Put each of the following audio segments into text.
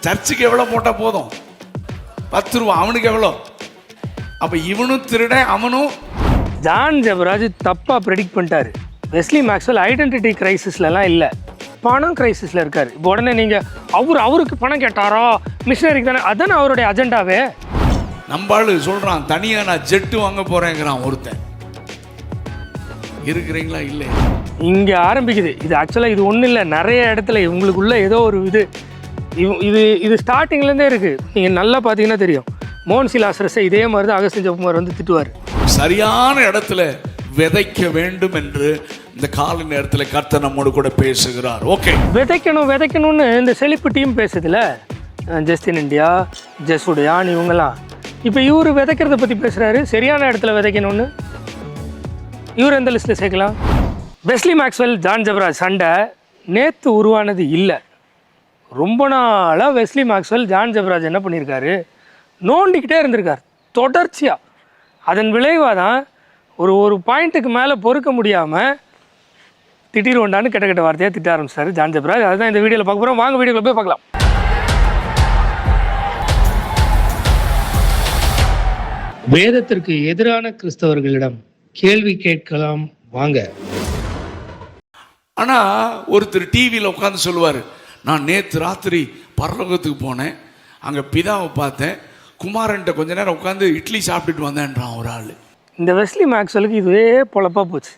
சர்ச்சுக்கு எவ்வளோ போட்டால் போதும்? 10 ரூபா. அவனுக்கு எவ்வளோ? அப்போ இவனும் திருட, அவனும். ஜான் ஜெபராஜ் தப்பாக ப்ரெடிக்ட் பண்ணிட்டாரு. வெஸ்லி மேக்ஸ்வெல் ஐடென்டிட்டி கிரைசிஸ்லலாம் இல்லை, பணம் கிரைசிஸில் இருக்கார். இப்போ உடனே நீங்கள் அவருக்கு பணம் கேட்டாரோ, மிஷினரிக்கு தானே, அதுதானே அவருடைய அஜெண்டாவே. நம்பாளு சொல்கிறான், தனியாக நான் ஜெட்டு வாங்க போகிறேங்கிறான் ஒருத்தன். இருக்கிறீங்களா? இல்லை, இங்கே ஆரம்பிக்குது இது. ஆக்சுவலாக இது ஒன்றும் இல்லை, நிறைய இடத்துல உங்களுக்குள்ள ஏதோ ஒரு இது ஸ்டார்டிங்லேருந்தே இருக்குது. நீங்கள் நல்லா பார்த்தீங்கன்னா தெரியும். மோகன் சிலாசரஸை இதே மாதிரி தான் அகஸ்டின் ஜெபகுமார் வந்து திட்டுவார். சரியான இடத்துல விதைக்க வேண்டும் என்று இந்த கால நேரத்தில் கர்த்தர் நம்மோடு கூட பேசுகிறார். ஓகே, விதைக்கணும்னு இந்த செழிப்பு டீம் பேசுதுல, ஜஸ்டின் இண்டியா, ஜெசுடையான், இவங்கெல்லாம். இப்போ இவர் விதைக்கிறத பற்றி பேசுகிறாரு, சரியான இடத்துல விதைக்கணும்னு. இவர் எந்த லிஸ்ட்டில் சேர்க்கலாம்? வெஸ்லி மேக்ஸ்வெல் ஜான் ஜெபராஜ் சண்டை நேற்று உருவானது இல்லை. ரொம்ப நாளாக வெஸ்லி மேக்ஸ்வெல் ஜான் ஜெபராஜ் என்ன பண்ணியிருக்காரு, நோண்டிக்கிட்டே இருந்திருக்கார் தொடர்ச்சியாக. அதன் விளைவாக தான் ஒரு பாயிண்ட்டுக்கு மேலே பொறுக்க முடியாமல் திட்டிருவண்டான்னு கெட்ட வார்த்தையாக திட்ட ஆரம்பிச்சார் ஜான் ஜெபராஜ். அதுதான் இந்த வீடியோவில் பார்க்க போகிறோம். வாங்க வீடியோவில் போய் பார்க்கலாம். வேதத்திற்கு எதிரான கிறிஸ்தவர்களிடம் கேள்வி கேட்கலாம் வாங்க. ஆனால் ஒருத்தர் டிவியில் உட்காந்து சொல்லுவார், நான் நேற்று ராத்திரி பரலோகத்துக்கு போனேன், அங்கே பிதாவை பார்த்தேன், குமாரன்ட்ட கொஞ்ச நேரம் உட்காந்து இட்லி சாப்பிட்டுட்டு வந்தேன்றான் ஒரு ஆள். இந்த வெஸ்லி மேக்ஸ்வெலுக்கு இதுவே பொழப்பா போச்சு.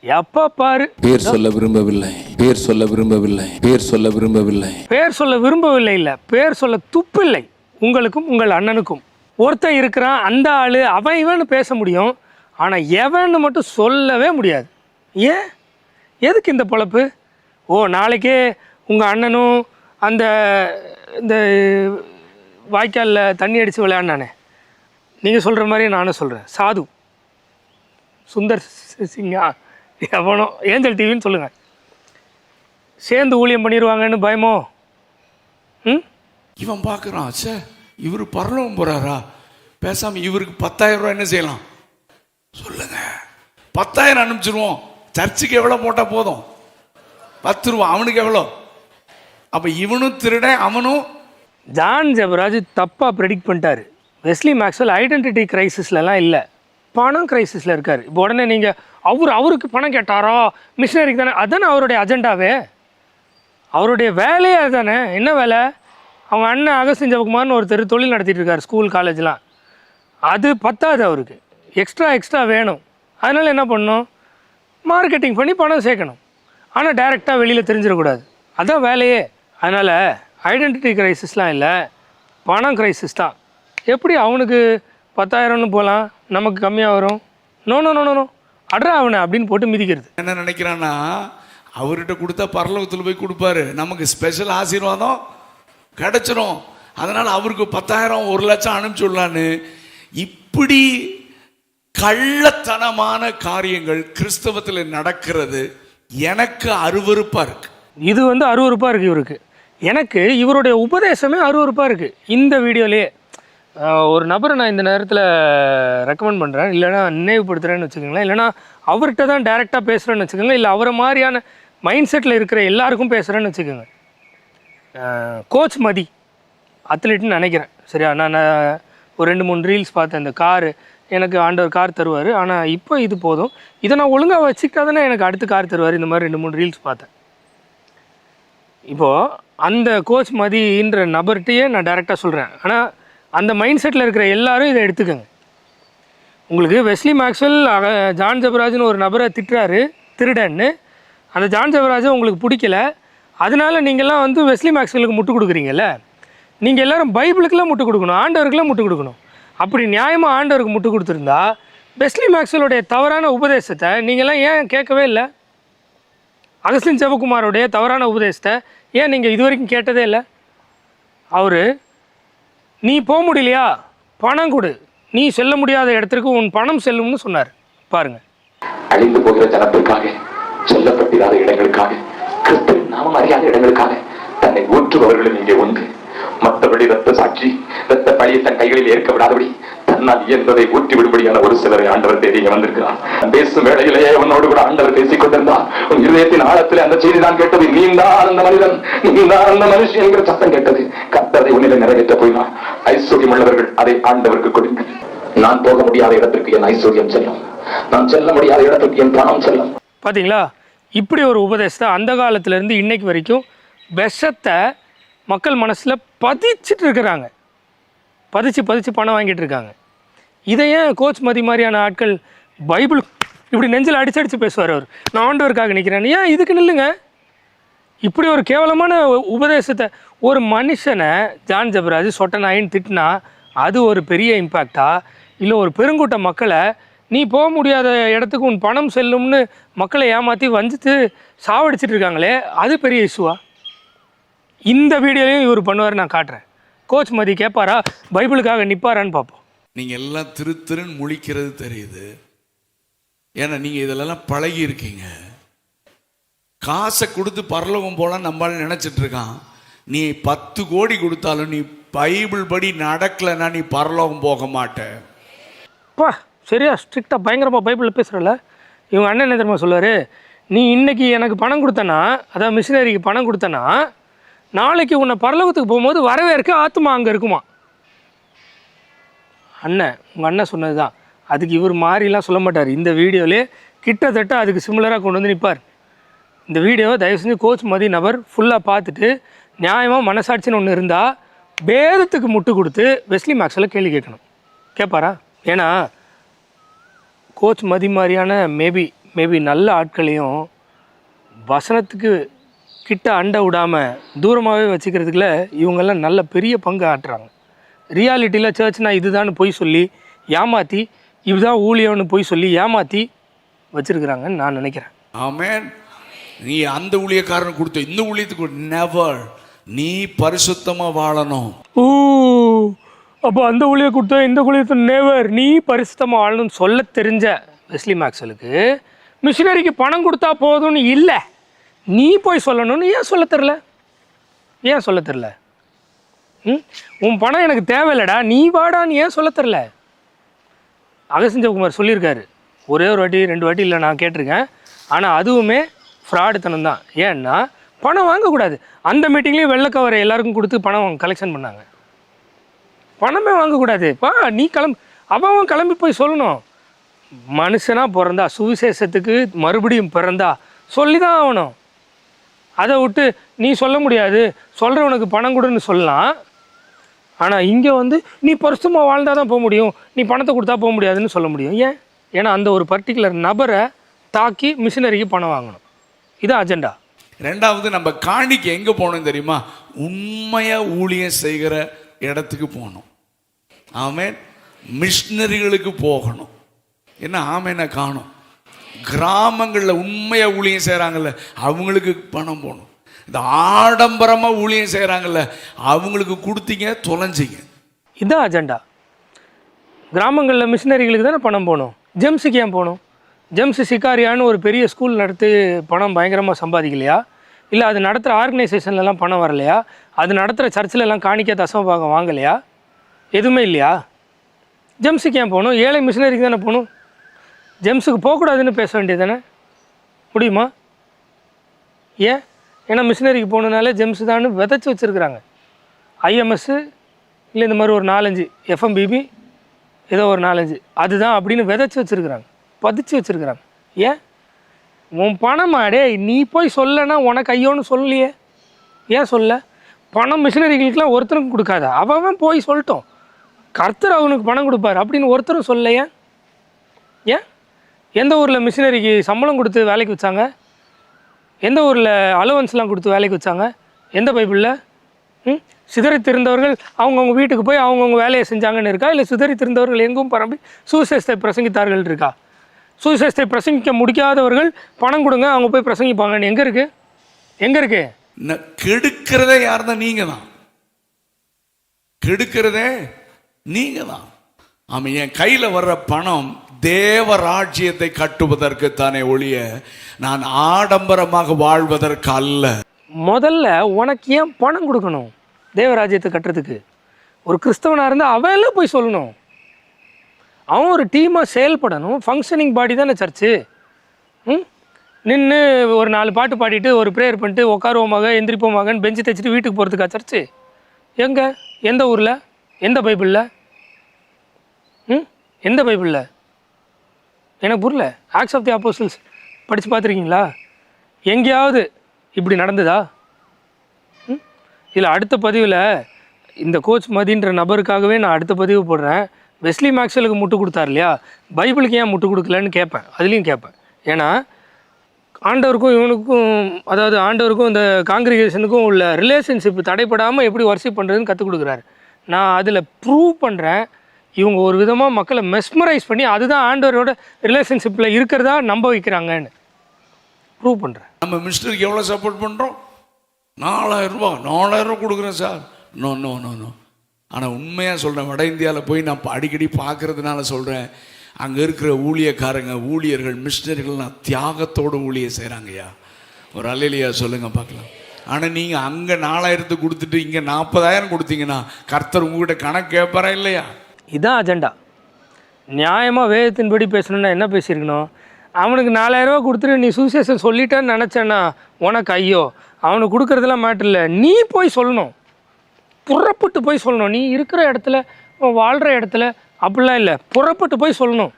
எப்போ பாரு பேர் சொல்ல விரும்பவில்லை, பேர் சொல்ல விரும்பவில்லை, பேர் சொல்ல விரும்பவில்லை, பேர் சொல்ல விரும்பவில்லை. இல்லை, பேர் சொல்ல துப்பில்லை உங்களுக்கும் உங்கள் அண்ணனுக்கும். ஒருத்தன் இருக்கிறான், அந்த ஆள் அவன் இவன்னு பேச முடியும், ஆனால் எவன்னு மட்டும் சொல்லவே முடியாது. ஏன், எதுக்கு இந்த பொழப்பு? நாளைக்கே உங்கள் அண்ணனும் இந்த வாய்க்காலில் தண்ணி அடித்து விளையாடினானே, நீங்கள் சொல்கிற மாதிரி நானும் சொல்கிறேன். சாது சுந்தர் சிங்கா எவனோ ஏஞ்சல் டிவின்னு சொல்லுங்கள், சேர்ந்து ஊழியம் பண்ணிடுவாங்கன்னு பயமோ? இவன் பார்க்குறான், சார் இவர் பரலோகம் போகிறாரா, பேசாமல் இவருக்கு 10,000 ரூபா என்ன செய்யலாம் சொல்லுங்க, 10,000 அனுப்பிச்சிருவோம். சர்ச்சுக்கு எவ்வளோ போட்டால் போதும்? 10 ரூபா. அவனுக்கு எவ்வளோ? அப்போ இவனும் திருட, அவனும். ஜான் ஜெபராஜ் தப்பாக ப்ரெடிக்ட் பண்ணிட்டாரு. வெஸ்லி மேக்ஸ்வெல் ஐடென்டிட்டி கிரைசிஸ்லலாம் இல்லை, பணம் கிரைசிஸில் இருக்கார். இப்போ உடனே நீங்கள் அவருக்கு பணம் கேட்டாரோ, மிஷினரிக்கு தானே, அதுதானே அவருடைய அஜெண்டாவே. அவருடைய வேலையே அதுதானே. என்ன வேலை? அவங்க அண்ணன் அகஸ்டின் ஜெபகுமார்னு ஒருத்தர் தொழில் நடத்திட்டு இருக்கார், ஸ்கூல் காலேஜ்லாம். அது பத்தாது, அவருக்கு எக்ஸ்ட்ரா வேணும். அதனால் என்ன பண்ணணும், மார்க்கெட்டிங் பண்ணி பணம் சேர்க்கணும். ஆனால் டைரெக்டாக வெளியில் தெரிஞ்சிடக்கூடாது, அதுதான் வேலையே. அதனால் ஐடென்டிட்டி கிரைசிஸ்லாம் இல்லை, பணம் கிரைசிஸ் தான். எப்படி அவனுக்கு 10,000ன்னு போகலாம், நமக்கு கம்மியாக வரும்? நோ அட்ரா அவனை அப்படின்னு போட்டு மிதிக்கிறது. என்ன நினைக்கிறான்னா, அவர்கிட்ட கொடுத்தா பரலோகத்தில் போய் கொடுப்பாரு, நமக்கு ஸ்பெஷல் ஆசீர்வாதம் கிடச்சிரும், அதனால் அவருக்கு 10,000 1,00,000 அனுப்பிச்சி விடலான்னு. இப்படி கள்ளத்தனமான காரியங்கள் கிறிஸ்தவத்தில் நடக்கிறது எனக்கு அருவருப்பாக இருக்கு. இது அருவருப்பாக இருக்குது இவருக்கு. எனக்கு இவருடைய உபதேசமே அருவருப்பாக இருக்குது. இந்த வீடியோலேயே ஒரு நபரை நான் இந்த நேரத்தில் ரெக்கமெண்ட் பண்ணுறேன், இல்லைனா நினைவுபடுத்துகிறேன்னு வச்சுக்கோங்களேன், இல்லைனா அவர்கிட்ட தான் டைரெக்டாக பேசுகிறேன்னு வச்சுக்கோங்க, இல்லை அவரை மாதிரியான மைண்ட் செட்டில் இருக்கிற எல்லாருக்கும் பேசுகிறேன்னு வச்சுக்கோங்க. கோச் மதி அத்லீட்னு நினைக்கிறேன், சரியா? நான் ஒரு 2-3 ரீல்ஸ் பார்த்தேன். இந்த காரு எனக்கு ஆண்டவர் கார் தருவார், ஆனால் இப்போ இது போதும், இதை நான் ஒழுங்காக வச்சுக்கிட்டா தானே எனக்கு அடுத்து கார் தருவார். இந்த மாதிரி 2-3 ரீல்ஸ் பார்த்தேன். இப்போது அந்த கோச் மதின்ற நபர்கிட்டையே நான் டைரெக்டாக சொல்கிறேன், ஆனால் அந்த மைண்ட் செட்டில் இருக்கிற எல்லாரும் இதை எடுத்துக்கோங்க. உங்களுக்கு வெஸ்லி மேக்ஸ்வெல் ஜான் ஜெபராஜ்னு ஒரு நபரை திட்டுறாரு திருடன்னு, அந்த ஜான் ஜெபராஜை உங்களுக்கு பிடிக்கல, அதனால நீங்கள்லாம் வெஸ்லி மேக்ஸ்வெலுக்கு முட்டு கொடுக்குறீங்கல்ல. நீங்கள் எல்லோரும் பைபிளுக்கெல்லாம் முட்டு கொடுக்கணும், ஆண்டவருக்கெல்லாம் முட்டு கொடுக்கணும். அப்படி நியாயமாக ஆண்டவருக்கு முட்டு கொடுத்துருந்தா வெஸ்லி மேக்ஸ்வெலுடைய தவறான உபதேசத்தை நீங்கள்லாம் ஏன் கேட்கவே இல்லை? அகஸ்டின் ஜெபகுமாரோடைய தவறான உபதேசத்தை ஏன் நீங்கள் இது வரைக்கும் கேட்டதே இல்லை? அவர், நீ போக முடியலையா, பணம் கொடு, நீ செல்ல முடியாத இடத்திற்கு உன் பணம் செல்லும்னு சொன்னார். பாருங்கள், அழிந்து போகிற ஜனத்திற்காக, சொல்லப்பட்டிராத இடங்களுக்காக, கிறிஸ்துவின் நாமம் அறியாத இடங்களுக்காக தன்னை ஊற்றுபவர்களும் இங்கே உண்டு. மற்றபடி ரத்த சாட்சி, ரத்த பழியை தன் கைகளில் ஏற்க விடாதபடி தன் தன்னால் இயன்றதை ஊற்றி விடும்படியான ஒரு சிலரை ஆண்டவர் தேடி இங்க வந்திருக்கிறார். பேசும் வேளையிலேயே உன்னோடு கூட ஆண்டவர் பேசிக் கொண்டிருந்தார். உன் இதயத்தின் ஆழத்திலே அந்த செய்தி தான் கேட்டது. நீந்தான் அந்த மனிதன், நீந்தான் அந்த மனுஷன் என்கிற சத்தம் கேட்டது. கர்த்தரை உன்னிலே நிறைவேற்ற போயினார். ஐஸ்வர்யம் உள்ளவர்கள் அதை ஆண்டவருக்கு கொடுங்க. நான் போக முடியாத இடத்திற்கு என் ஐஸ்வர்யம் செல்லும், நான் செல்ல முடியாத இடத்திற்கு என் பணம் செல்லும். பார்த்தீங்களா? இப்படி ஒரு உபதேசத்தை அந்த காலத்துலேருந்து இன்னைக்கு வரைக்கும் விஷத்தை மக்கள் மனசில் பதிச்சுட்டு இருக்கிறாங்க. பதிச்சு பணம் வாங்கிட்டு இருக்காங்க. இதை ஏன் கோச் மதி மாதிரியான ஆட்கள் பைபிள் இப்படி நெஞ்சில் அடிச்சு பேசுவார். அவர் நான் ஆண்டவருக்காக நிற்கிறேன், ஏன் இதுக்கு நில்லுங்க. இப்படி ஒரு கேவலமான உபதேசத்தை ஒரு மனுஷனை ஜான் ஜெபராஜ் சொட்டநாயின்னு திட்டினா அது ஒரு பெரிய இம்பேக்டா? இல்லை ஒரு பெருங்கூட்ட மக்களை நீ போக முடியாத இடத்துக்கு உன் பணம் செல்லும்னு மக்களை ஏமாற்றி வஞ்சித்து சாவடிச்சிட்டு இருக்காங்களே, அது பெரிய இஷ்யூவா? இந்த வீடியோலையும் இவர் பண்ணுவார், நான் காட்டுறேன். கோச் மதி கேட்பாரா, பைபிளுக்காக நிற்பாரான்னு பார்ப்போம். நீங்கள் எல்லாம் திருன்னு முழிக்கிறது தெரியுது. ஏன்னா நீங்கள் இதெல்லாம் பழகி இருக்கீங்க. காசை கொடுத்து பரலோகம் போலாம் நம்மளால நினச்சிட்டு இருக்கான். நீ 10 கோடி கொடுத்தாலும் நீ பைபிள் படி நடக்கலைன்னா நீ பரலோகம் போக மாட்டேன். பா சரியா ஸ்ட்ரிக்டாக பயங்கரமாக பைபிளில் பேசுகிறல. இவங்க அண்ணன் என்ன தெரியுமா சொல்லுவார், நீ இன்றைக்கி எனக்கு பணம் கொடுத்தனா, அதான் மிஷினரிக்கு பணம் கொடுத்தனா, நாளைக்கு உன்னை பரலோகத்துக்கு போகும்போது வரவேற்க ஆத்மா அங்கே இருக்குமா. அண்ணன் உங்கள் அண்ணன் சொன்னது தான். அதுக்கு இவர் மாதிரிலாம் சொல்ல மாட்டார். இந்த வீடியோவிலே கிட்டத்தட்ட அதுக்கு சிமிலராக கொண்டு வந்து நிற்பார். இந்த வீடியோவை தயவு செஞ்சு கோச் மதி நபர் ஃபுல்லாக பார்த்துட்டு நியாயமாக மனசாட்சின்னு ஒன்று இருந்தால் பேதத்துக்கு முட்டு கொடுத்து வெஸ்லி மேக்ஸில் கேள்வி கேட்கணும். கேட்பாரா? ஏன்னா கோச் மதி மாதிரியான மேபி நல்ல ஆட்களையும் வசனத்துக்கு கிட்ட அண்டை விடாமல் தூரமாகவே வச்சுக்கிறதுக்குள்ள இவங்கெல்லாம் நல்ல பெரிய பங்கு ஆட்டுறாங்க. ரியாலிட்டியில் சர்ச்னால் இதுதான்னு போய் சொல்லி ஏமாற்றி, இதுதான் ஊழியம்னு போய் சொல்லி ஏமாற்றி வச்சுருக்குறாங்கன்னு நான் நினைக்கிறேன். ஆமென். நீ அந்த ஊழியக்காரன் கொடுத்த இந்த ஊழியத்துக்கு நெவர், நீ பரிசுத்தமாக வாழணும். அப்போ அந்த ஊழியை கொடுத்தா இந்த ஊழியத்தை நேவர், நீ பரிசுத்தமாக வாழணும்னு சொல்ல தெரிஞ்ச வெஸ்லி மேக்ஸ்வெலுக்கு மிஷினரிக்கு பணம் கொடுத்தா போதும்னு இல்லை, நீ போய் சொல்லணும்னு ஏன் சொல்ல தெரில? ஏன் சொல்ல தெரில? உன் பணம் எனக்கு தேவையில்லடா, நீ வாடான்னு ஏன் சொல்ல தெரில? அகஸ்டின் ஜெயக்குமார் சொல்லியிருக்காரு. ஒரே ஒரு வாட்டி 2 வாட்டி இல்லை நான் கேட்டிருக்கேன். ஆனால் அதுவுமே ஃப்ராடுத்தனம் தான். ஏன்னா பணம் வாங்கக்கூடாது. அந்த மீட்டிங்லேயும் வெள்ளைக்கவரை எல்லாருக்கும் கொடுத்து பணம் கலெக்ஷன் பண்ணாங்க. பணமே வாங்கக்கூடாது. நீ அவன் கிளம்பி போய் சொல்லணும். மனுஷனாக பிறந்தா, சுவிசேஷத்துக்கு மறுபடியும் பிறந்தா சொல்லி தான் ஆகணும். அதை விட்டு நீ சொல்ல முடியாது, சொல்கிறவனுக்கு பணம் கொடுன்னு சொல்லலாம். ஆனால் இங்கே வந்து நீ பரிசுத்தமாக வாழ்ந்தால் தான் போக முடியும், நீ பணத்தை கொடுத்தா போக முடியாதுன்னு சொல்ல முடியும். ஏன்? ஏன்னா அந்த ஒரு பர்டிகுலர் நபரை தாக்கி மிஷினரிக்கு பணம் வாங்கணும். இதான் அஜெண்டா. ரெண்டாவது, நம்ம காணிக்கு எங்கே போகணும் தெரியுமா? உண்மையாக ஊழியம் செய்கிற இடத்துக்கு போகணும். ஆமென். மிஷினரிகளுக்கு போகணும். என்ன ஆமென்ன காணும்? கிராமங்களில் உண்மையாக ஊழியம் செய்கிறாங்கல்ல, அவங்களுக்கு பணம் போகணும். இந்த ஆடம்பரமாக ஊழியம் செய்கிறாங்கல்ல, அவங்களுக்கு கொடுத்தீங்க, தொலைஞ்சிங்க. இதுதான் அஜெண்டா. கிராமங்களில் மிஷினரிகளுக்கு தானே பணம் போகணும். ஜெம்ஸுக்கு ஏன் போகணும்? ஜெம்ஸ் சிக்காரியான்னு ஒரு பெரிய ஸ்கூல் நடத்தி பணம் பயங்கரமாக சம்பாதிக்கலையா? இல்லை அது நடத்துகிற ஆர்கனைசேஷன்லலாம் பணம் வரலையா? அது நடத்துகிற சர்ச்சிலெல்லாம் காணிக்க தசமபாகம் வாங்கலையா? எதுவுமே இல்லையா? ஜெம்ஸுக்கு ஏன் போகணும்? ஏழை மிஷினரிக்கு தானே போகணும். ஜெம்ஸுக்கு போகக்கூடாதுன்னு பேச வேண்டியது தானே? முடியுமா? ஏன்? ஏன்னா மிஷினரிக்கு போகணுனாலே ஜெம்ஸ் தான் விதைச்சி வச்சுருக்குறாங்க. ஐஎம்எஸ்ஸு இல்லை இந்த மாதிரி ஒரு 4-5 எஃப்எம்பிபி ஏதோ ஒரு 4-5 அதுதான் அப்படின்னு விதைச்சி வச்சுருக்குறாங்க, பதிச்சு வச்சுருக்குறாங்க. ஏன்? உன் பணமாடே, நீ போய் சொல்லனா உனக்கு ஐயோன்னு சொல்லலையே. ஏன் சொல்ல? பணம் மிஷினரிகளுக்கெலாம் ஒருத்தருக்கும் கொடுக்காத, அவன் போய் சொல்லட்டும், கர்த்தர் அவனுக்கு பணம் கொடுப்பார் அப்படின்னு ஒருத்தரும் சொல்லலையே. ஏன்? எந்த ஊரில் மிஷினரிக்கு சம்பளம் கொடுத்து வேலைக்கு வச்சாங்க? எந்த ஊரில் அலவன்ஸ்லாம் கொடுத்து வேலைக்கு வச்சாங்க? எந்த பைபிளில்? சிதறித்திருந்தவர்கள் அவங்கவுங்க வீட்டுக்கு போய் அவங்கவுங்க வேலையை செஞ்சாங்கன்னு இருக்கா? இல்லை சிதறித்திருந்தவர்கள் எங்கும் பரம்பி சுவிசேஷத்தை பிரசங்கித்தார்கள் இருக்கா? சுவிசேஷத்தை பிரசங்கிக்க முடியாதவர்கள் பணம் கொடுங்க, அவங்க போய் பிரசங்கிப்பாங்கன்னு எங்கே இருக்குது? எங்கே இருக்கு? கெடுக்கிறதே யார் தான்? நீங்கள் தான். கெடுக்கிறதே நீங்கள் தான். ஆமாம். என் கையில் வர்ற பணம் தேவராஜ்யத்தை கட்டுவதற்கு தானே ஒழிய நான் ஆடம்பரமாக வாழ்வதற்கு அல்ல. முதல்ல உனக்கு ஏன் பணம் கொடுக்கணும் தேவராஜ்யத்தை கட்டுறதுக்கு? ஒரு கிறிஸ்தவனாக இருந்தால் அவன்ல போய் சொல்லணும். அவன் ஒரு டீமாக செயல்படணும். ஃபங்க்ஷனிங் பாடி தானே சர்ச்சு. நின்று ஒரு 4 பாட்டு பாடிட்டு ஒரு ப்ரேயர் பண்ணிட்டு உட்காருவோமாக எந்திரிப்போமாகன்னு பெஞ்சு தைச்சிட்டு வீட்டுக்கு போகிறதுக்கா சர்ச்சு? எங்கே? எந்த ஊரில்? எந்த பைபிளில்? எந்த பைபிளில்? எனக்கு புரியல. ஆக்ட்ஸ் ஆஃப் தி அப்போஸ்டல்ஸ் படித்து பார்த்துருக்கீங்களா? எங்கேயாவது இப்படி நடந்ததா? இதில் அடுத்த பதிவில் இந்த கோச் மதின்ற நபருக்காகவே நான் அடுத்த பதிவு போடுறேன். வெஸ்லி மேக்ஸ்வெலுக்கு முட்டு கொடுத்தார் இல்லையா, பைபிளுக்கு ஏன் முட்டு கொடுக்கலன்னு கேட்பேன். அதுலேயும் கேட்பேன். ஏன்னா ஆண்டவருக்கும் இவனுக்கும், அதாவது ஆண்டவருக்கும் இந்த காங்கிரிகேஷனுக்கும் உள்ள ரிலேஷன்ஷிப் தடைப்படாமல் எப்படி வர்ஷிப் பண்ணுறதுன்னு கற்றுக் கொடுக்குறாரு. நான் அதில் ப்ரூவ் பண்ணுறேன். இவங்க ஒரு விதமாக மக்களை மெஸ்மரைஸ் பண்ணி அதுதான் ஆண்டவரோட ரிலேஷன்ஷிப்பில் இருக்கிறதா நம்ப வைக்கிறாங்கன்னு ப்ரூவ் பண்ணுறேன். நம்ம மினிஸ்டருக்கு எவ்வளோ சப்போர்ட் பண்ணுறோம்? 4000 ரூபா கொடுக்குறேன் sir. No no no no. ஆனால் உண்மையாக சொல்கிறேன், வட இந்தியாவில் போய் நான் அடிக்கடி பார்க்குறதுனால சொல்கிறேன், அங்கே இருக்கிற ஊழியக்காரங்க, ஊழியர்கள், மிஷினரிகள்லாம் தியாகத்தோடு ஊழியம் செய்கிறாங்கய்யா. ஒரு அல்லேலூயா சொல்லுங்கள் பார்க்கலாம். ஆனால் நீங்கள் அங்கே 4000 கொடுத்துட்டு இங்கே 40,000 கொடுத்தீங்கன்னா கர்த்தர் உங்ககிட்ட கணக்கு கேட்பாரா இல்லையா? இதுதான் அஜெண்டா. நியாயமாக வேதத்தின்படி பேசணுன்னா என்ன பேசியிருக்கணும்? அவனுக்கு 4000 ரூபா கொடுத்துட்டு நீ சுவிசேஷம் சொல்லிட்டேன்னு நினச்சேன்னா உனக்கு ஐயோ, அவனுக்கு கொடுக்குறதெல்லாம் மேட்டர் இல்லை. நீ போய் சொல்லணும், புறப்பட்டு போய் சொல்லணும். நீ இருக்கிற இடத்துல, வாழ்கிற இடத்துல அப்படிலாம் இல்லை, புறப்பட்டு போய் சொல்லணும்.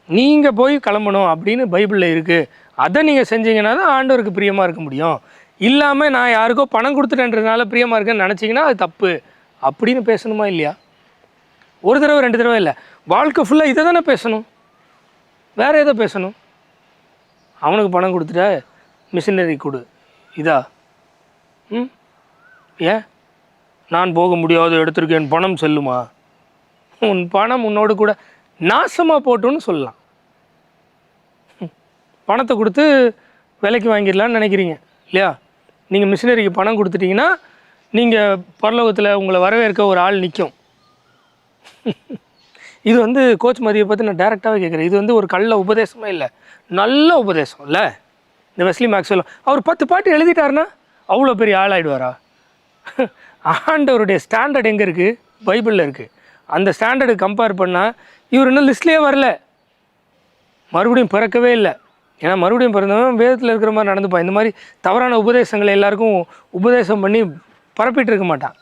நீங்கள் போய் கிளம்பணும் அப்படின்னு பைபிளில் இருக்குது. அதை நீங்கள் செஞ்சீங்கன்னா தான் ஆண்டவருக்கு பிரியமாக இருக்க முடியும். இல்லாமல் நான் யாருக்கோ பணம் கொடுத்துட்டேன்றதுனால பிரியமாக இருக்கேன்னு நினச்சிங்கன்னா அது தப்பு அப்படின்னு பேசணுமா இல்லையா? ஒரு தடவை 2 தடவை இல்லை, வாழ்க்கை ஃபுல்லாக இதை தானே பேசணும். வேறு எதை பேசணும்? அவனுக்கு பணம் கொடுத்துட்ட மிஷினரி கொடு, இதா? ஏன் நான் போக முடியாத இடத்திற்கு என் பணம் செல்லுமா? உன் பணம் உன்னோடு கூட நாசமாக போட்டுன்னு சொல்லலாம். பணத்தை கொடுத்து விலைக்கு வாங்கிடலான்னு நினைக்கிறீங்க இல்லையா? நீங்கள் மிஷினரிக்கு பணம் கொடுத்துட்டிங்கன்னா நீங்கள் பரலோகத்தில் உங்களை வரவேற்க ஒரு ஆள் நிற்கும். இது வந்து கோச் மதியை பற்றி நான் டேரெக்டாகவே கேட்குறேன். இது வந்து ஒரு கள்ள உபதேசமே இல்லை, நல்ல உபதேசம் இல்லை. இந்த வெஸ்லி மேக்ஸ்வெல் அவர் 10 பாட்டு எழுதிட்டாருன்னா அவ்வளோ பெரிய ஆள் ஆகிடுவாரா? ஆண்டவருடைய ஸ்டாண்டர்ட் எங்கே இருக்குது? பைபிளில் இருக்குது. அந்த ஸ்டாண்டர்டுக்கு கம்பேர் பண்ணால் இவர் இன்னும் லிஸ்ட்லேயே வரல, மறுபடியும் பிறக்கவே இல்லை. ஏன்னா மறுபடியும் பிறந்தவன் வேதத்தில் இருக்கிற மாதிரி நடந்துப்பான். இந்த மாதிரி தவறான உபதேசங்களை எல்லாருக்கும் உபதேசம் பண்ணி பரப்பிட்டு இருக்க மாட்டான்.